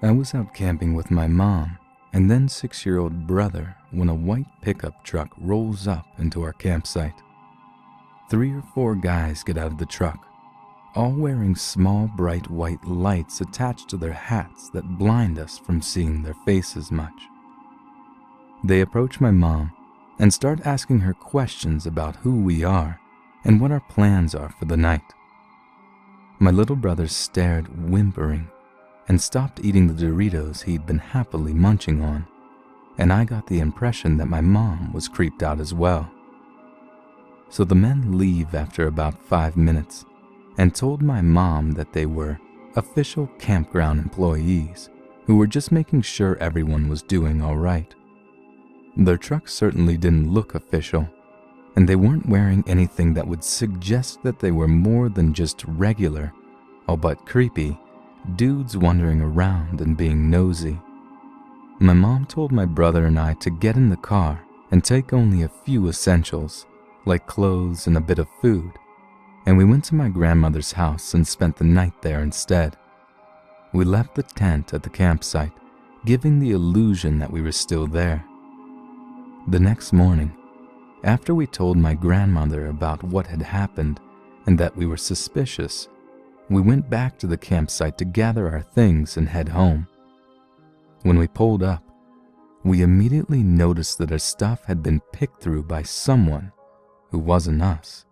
I was out camping with my mom and then 6-year-old brother when a white pickup truck rolls up into our campsite. 3 or 4 guys get out of the truck, all wearing small bright white lights attached to their hats that blind us from seeing their faces much. They approach my mom and start asking her questions about who we are and what our plans are for the night. My little brother stared, whimpering, and stopped eating the Doritos he'd been happily munching on, and I got the impression that my mom was creeped out as well. So the men leave after about 5 minutes and told my mom that they were official campground employees who were just making sure everyone was doing all right. Their truck certainly didn't look official, and they weren't wearing anything that would suggest that they were more than just regular, albeit creepy, dudes wandering around and being nosy. My mom told my brother and I to get in the car and take only a few essentials, like clothes and a bit of food, and we went to my grandmother's house and spent the night there instead. We left the tent at the campsite, giving the illusion that we were still there. The next morning, after we told my grandmother about what had happened and that we were suspicious, we went back to the campsite to gather our things and head home. When we pulled up, we immediately noticed that our stuff had been picked through by someone who wasn't us.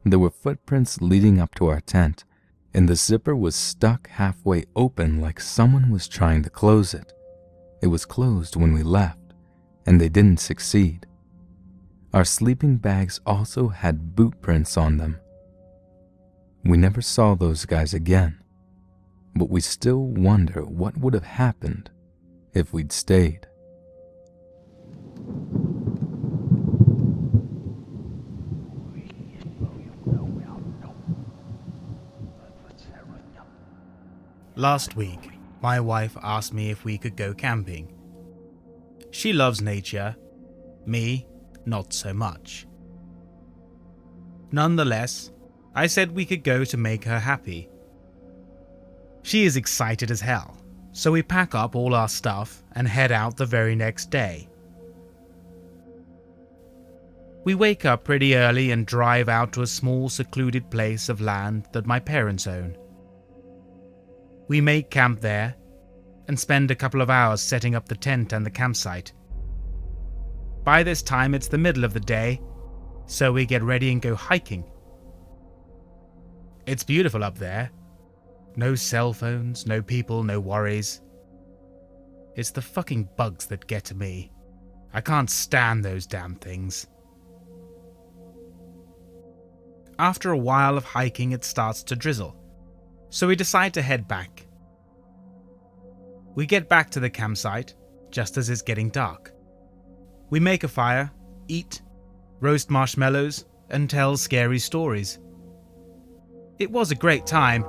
There were footprints leading up to our tent, and the zipper was stuck halfway open like someone was trying to close it. It was closed when we left, and they didn't succeed. Our sleeping bags also had boot prints on them. We never saw those guys again, but we still wonder what would have happened if we'd stayed. Last week, my wife asked me if we could go camping. She loves nature, me, not so much. Nonetheless, I said we could go to make her happy. She is excited as hell, so we pack up all our stuff and head out the very next day. We wake up pretty early and drive out to a small secluded place of land that my parents own. We make camp there and spend a couple of hours setting up the tent and the campsite. By this time it's the middle of the day, so we get ready and go hiking. It's beautiful up there. No cell phones, no people, no worries. It's the fucking bugs that get to me. I can't stand those damn things. After a while of hiking, it starts to drizzle, so we decide to head back. We get back to the campsite just as it's getting dark. We make a fire, eat, roast marshmallows, and tell scary stories. It was a great time,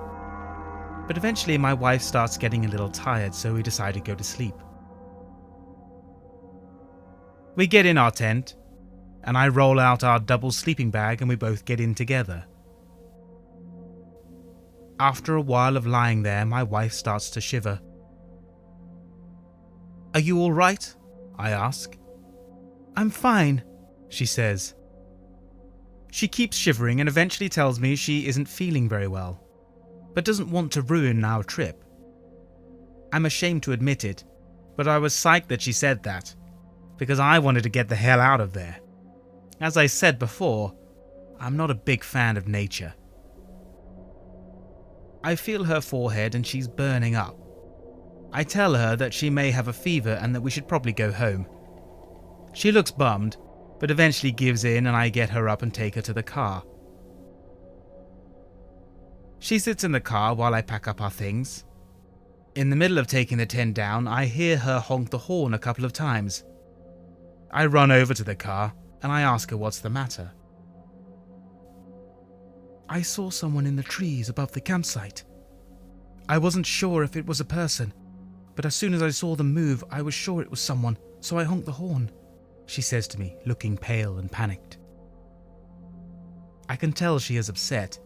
but eventually my wife starts getting a little tired, so we decide to go to sleep. We get in our tent, and I roll out our double sleeping bag and we both get in together. After a while of lying there, my wife starts to shiver. "Are you all right?" I ask. "I'm fine," she says. She keeps shivering and eventually tells me she isn't feeling very well, but doesn't want to ruin our trip. I'm ashamed to admit it, but I was psyched that she said that, because I wanted to get the hell out of there. As I said before, I'm not a big fan of nature. I feel her forehead and she's burning up. I tell her that she may have a fever and that we should probably go home. She looks bummed, but eventually gives in and I get her up and take her to the car. She sits in the car while I pack up our things. In the middle of taking the tent down, I hear her honk the horn a couple of times. I run over to the car and I ask her what's the matter. "I saw someone in the trees above the campsite. I wasn't sure if it was a person, but as soon as I saw them move, I was sure it was someone, so I honked the horn," she says to me, looking pale and panicked. I can tell she is upset,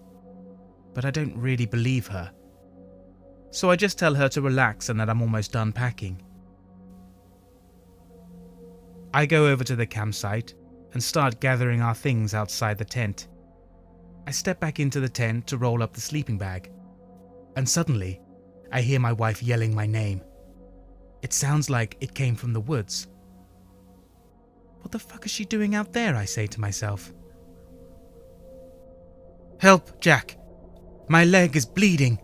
but I don't really believe her. so I just tell her to relax and that I'm almost done packing. I go over to the campsite and start gathering our things outside the tent. I step back into the tent to roll up the sleeping bag, and suddenly I hear my wife yelling my name. It sounds like it came from the woods. What the fuck is she doing out there, I say to myself. Help, Jack! My leg is bleeding!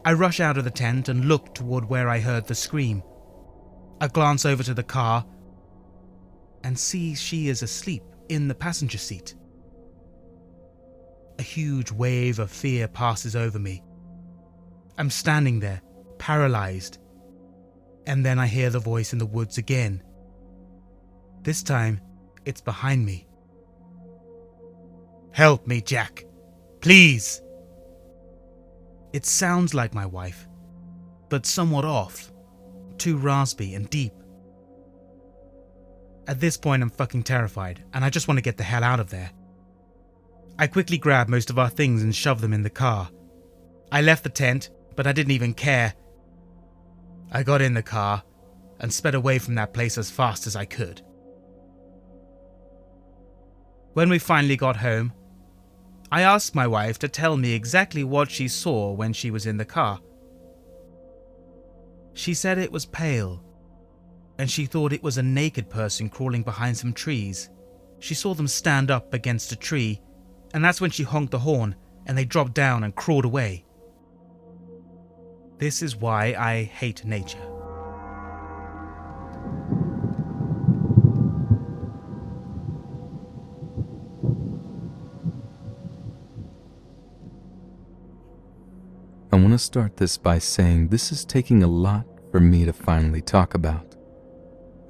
I rush out of the tent and look toward where I heard the scream. I glance over to the car and see she is asleep in the passenger seat. A huge wave of fear passes over me. I'm standing there, paralyzed, and then I hear the voice in the woods again. This time, it's behind me. Help me, Jack. Please. It sounds like my wife, but somewhat off, too raspy and deep. At this point, I'm fucking terrified, and I just want to get the hell out of there. I quickly grab most of our things and shove them in the car. I left the tent, but I didn't even care. I got in the car and sped away from that place as fast as I could. When we finally got home, I asked my wife to tell me exactly what she saw when she was in the car. She said it was pale, and she thought it was a naked person crawling behind some trees. She saw them stand up against a tree, and that's when she honked the horn and they dropped down and crawled away. This is why I hate nature. I want to start this by saying this is taking a lot for me to finally talk about.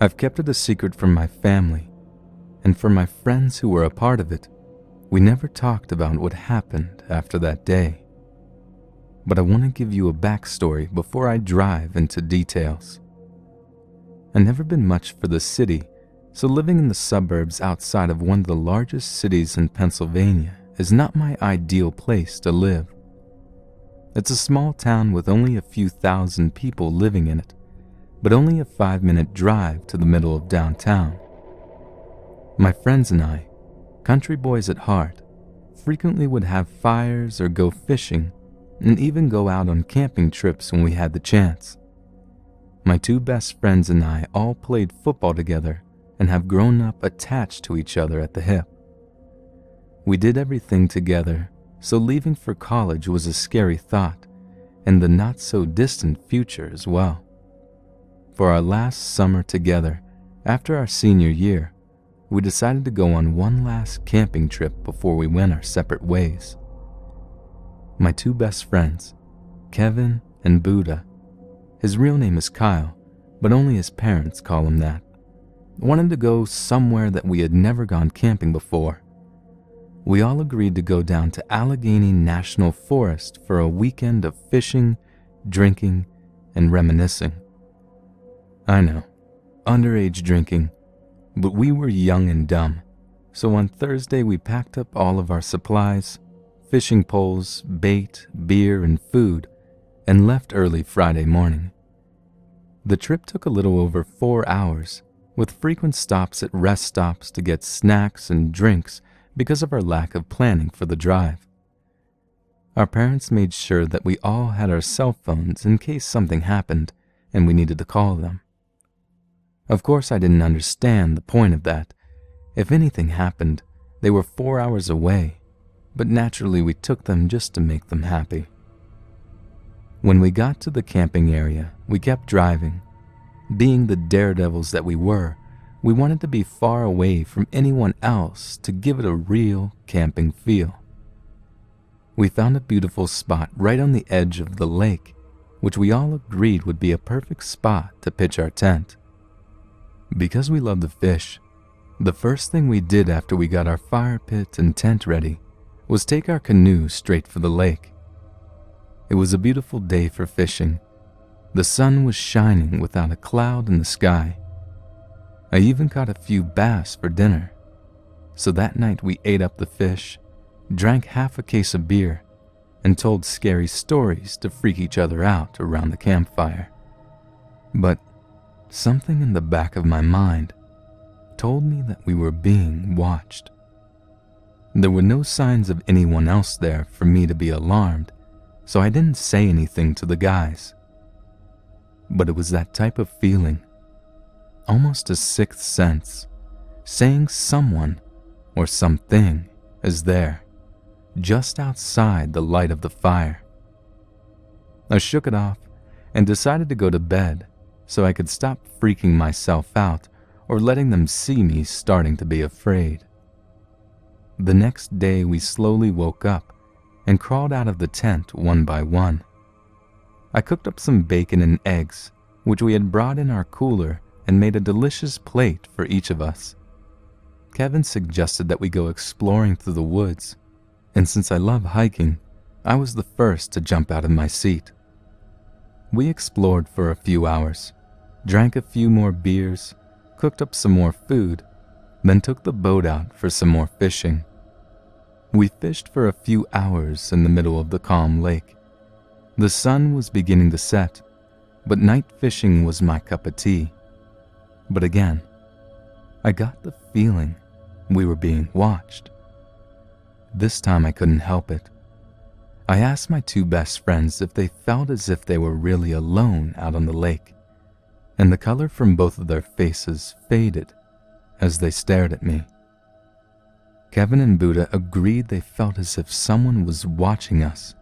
I've kept it a secret from my family, and for my friends who were a part of it, we never talked about what happened after that day. But I want to give you a backstory before I drive into details. I've never been much for the city, so living in the suburbs outside of one of the largest cities in Pennsylvania is not my ideal place to live. It's a small town with only a few thousand people living in it, but only a 5-minute drive to the middle of downtown. My friends and I, country boys at heart, frequently would have fires or go fishing, and even go out on camping trips when we had the chance. My 2 best friends and I all played football together and have grown up attached to each other at the hip. We did everything together, so leaving for college was a scary thought, and the not-so-distant future as well. For our last summer together, after our senior year, we decided to go on one last camping trip before we went our separate ways. My 2 best friends, Kevin and Buddha, his real name is Kyle, but only his parents call him that, wanted to go somewhere that we had never gone camping before. We all agreed to go down to Allegheny National Forest for a weekend of fishing, drinking, and reminiscing. I know, underage drinking, but we were young and dumb, so on Thursday we packed up all of our supplies, fishing poles, bait, beer, and food, and left early Friday morning. The trip took a little over 4 hours, with frequent stops at rest stops to get snacks and drinks because of our lack of planning for the drive. Our parents made sure that we all had our cell phones in case something happened and we needed to call them. Of course, I didn't understand the point of that. If anything happened, they were 4 hours away, but naturally we took them just to make them happy. When we got to the camping area, we kept driving. Being the daredevils that we were, we wanted to be far away from anyone else to give it a real camping feel. We found a beautiful spot right on the edge of the lake, which we all agreed would be a perfect spot to pitch our tent. Because we love to fish, the first thing we did after we got our fire pit and tent ready was take our canoe straight for the lake. It was a beautiful day for fishing. The sun was shining without a cloud in the sky. I even caught a few bass for dinner. So that night we ate up the fish, drank half a case of beer, and told scary stories to freak each other out around the campfire. But something in the back of my mind told me that we were being watched. There were no signs of anyone else there for me to be alarmed, so I didn't say anything to the guys. But it was that type of feeling, almost a sixth sense, saying someone or something is there, just outside the light of the fire. I shook it off and decided to go to bed so I could stop freaking myself out or letting them see me starting to be afraid. The next day we slowly woke up and crawled out of the tent one by one. I cooked up some bacon and eggs, which we had brought in our cooler, and made a delicious plate for each of us. Kevin suggested that we go exploring through the woods, and since I love hiking, I was the first to jump out of my seat. We explored for a few hours, drank a few more beers, cooked up some more food, then took the boat out for some more fishing. We fished for a few hours in the middle of the calm lake. The sun was beginning to set, but night fishing was my cup of tea. But again, I got the feeling we were being watched. This time I couldn't help it. I asked my two best friends if they felt as if they were really alone out on the lake, and the color from both of their faces faded as they stared at me. Kevin and Buddha agreed they felt as if someone was watching us,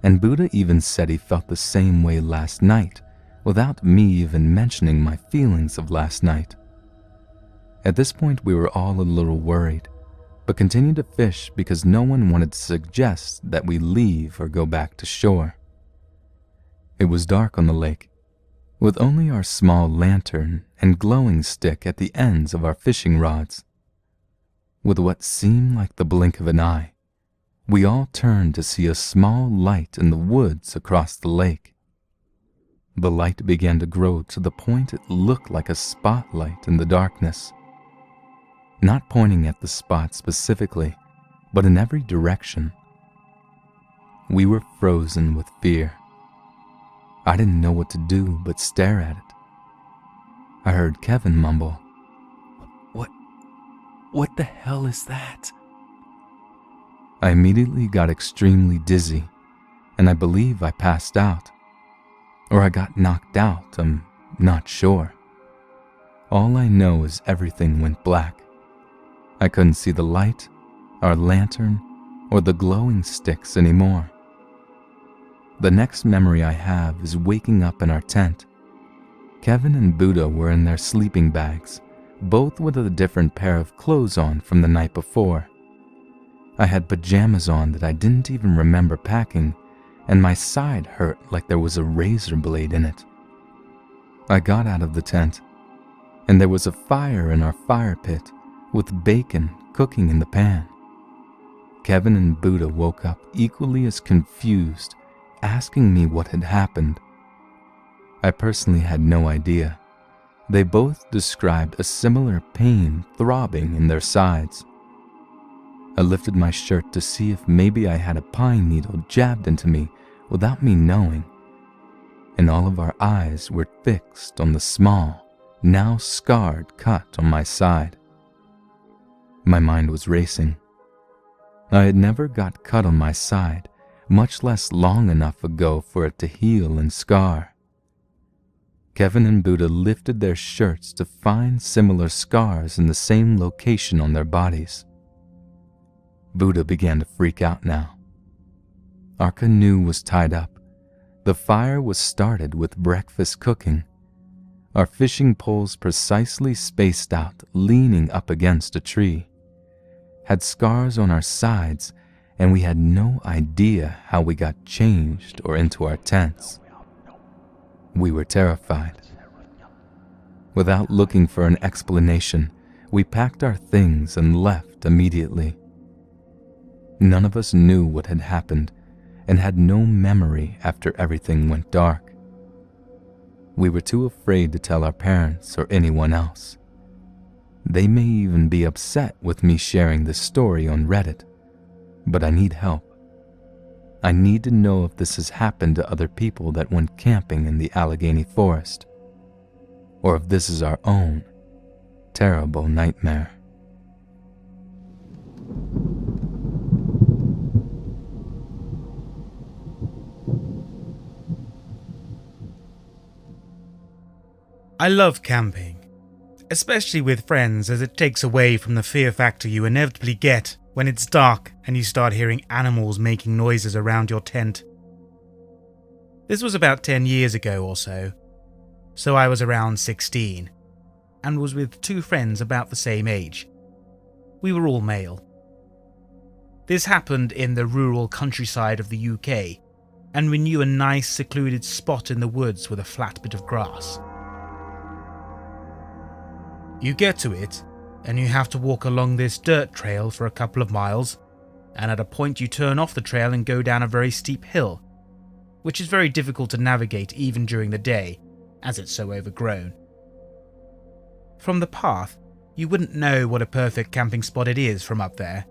and Buddha even said he felt the same way last night without me even mentioning my feelings of last night. At this point we were all a little worried, but continued to fish because no one wanted to suggest that we leave or go back to shore. It was dark on the lake, with only our small lantern and glowing stick at the ends of our fishing rods. With what seemed like the blink of an eye, we all turned to see a small light in the woods across the lake. The light began to grow to the point it looked like a spotlight in the darkness, not pointing at the spot specifically, but in every direction. We were frozen with fear. I didn't know what to do but stare at it. I heard Kevin mumble, What the hell is that?" I immediately got extremely dizzy, and I believe I passed out. Or I got knocked out, I'm not sure. All I know is everything went black. I couldn't see the light, our lantern, or the glowing sticks anymore. The next memory I have is waking up in our tent. Kevin and Buddha were in their sleeping bags, both with a different pair of clothes on from the night before. I had pajamas on that I didn't even remember packing, and my side hurt like there was a razor blade in it. I got out of the tent, and there was a fire in our fire pit with bacon cooking in the pan. Kevin and Buddha woke up equally as confused, asking me what had happened. I personally had no idea. They both described a similar pain throbbing in their sides. I lifted my shirt to see if maybe I had a pine needle jabbed into me without me knowing, and all of our eyes were fixed on the small, now scarred cut on my side. My mind was racing. I had never got cut on my side, much less long enough ago for it to heal and scar. Kevin and Buddha lifted their shirts to find similar scars in the same location on their bodies. Buddha began to freak out now. Our canoe was tied up. The fire was started with breakfast cooking. Our fishing poles precisely spaced out, leaning up against a tree, had scars on our sides, and we had no idea how we got changed or into our tents. We were terrified. Without looking for an explanation, we packed our things and left immediately. None of us knew what had happened and had no memory after everything went dark. We were too afraid to tell our parents or anyone else. They may even be upset with me sharing this story on Reddit, but I need help. I need to know if this has happened to other people that went camping in the Allegheny Forest, or if this is our own terrible nightmare. I love camping, especially with friends, as it takes away from the fear factor you inevitably get when it's dark and you start hearing animals making noises around your tent. This was about 10 years ago or so I was around 16 and was with two friends about the same age. We were all male. This happened in the rural countryside of the UK, and we knew a nice secluded spot in the woods with a flat bit of grass. You get to it, and you have to walk along this dirt trail for a couple of miles, and at a point you turn off the trail and go down a very steep hill, which is very difficult to navigate even during the day, as it's so overgrown. From the path, you wouldn't know what a perfect camping spot it is from up there.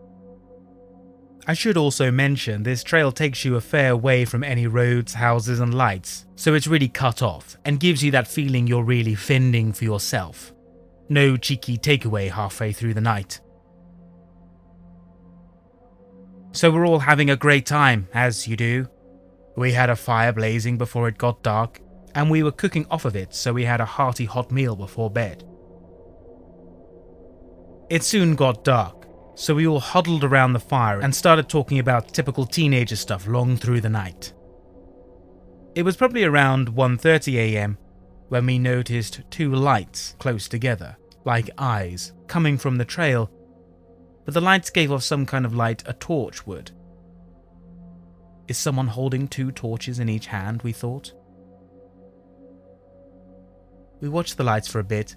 I should also mention this trail takes you a fair way from any roads, houses and lights, so it's really cut off and gives you that feeling you're really fending for yourself. No cheeky takeaway halfway through the night. So we're all having a great time, as you do. We had a fire blazing before it got dark, and we were cooking off of it, so we had a hearty hot meal before bed. It soon got dark, so we all huddled around the fire and started talking about typical teenager stuff long through the night. It was probably around 1:30 a.m. when we noticed two lights close together, like eyes, coming from the trail, but the lights gave off some kind of light a torch would. Is someone holding two torches in each hand, we thought. We watched the lights for a bit,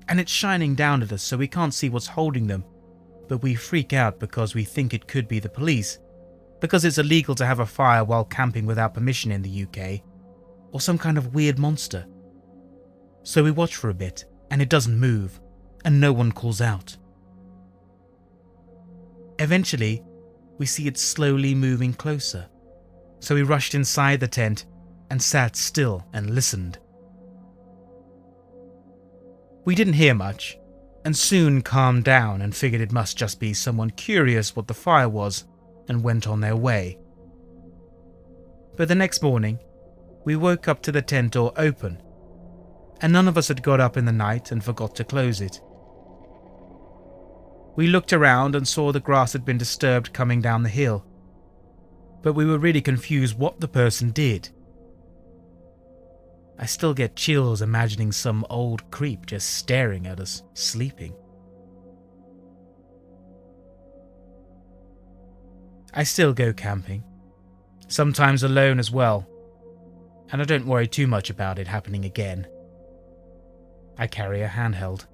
and it's shining down at us so we can't see what's holding them, but we freak out because we think it could be the police, because it's illegal to have a fire while camping without permission in the UK, or some kind of weird monster. So we watch for a bit, and it doesn't move, and no one calls out. Eventually, we see it slowly moving closer, so we rushed inside the tent and sat still and listened. We didn't hear much, and soon calmed down and figured it must just be someone curious what the fire was and went on their way. But the next morning, we woke up to the tent door open, and none of us had got up in the night and forgot to close it. We looked around and saw the grass had been disturbed coming down the hill, but we were really confused what the person did. I still get chills imagining some old creep just staring at us, sleeping. I still go camping, sometimes alone as well, and I don't worry too much about it happening again. I carry a handheld.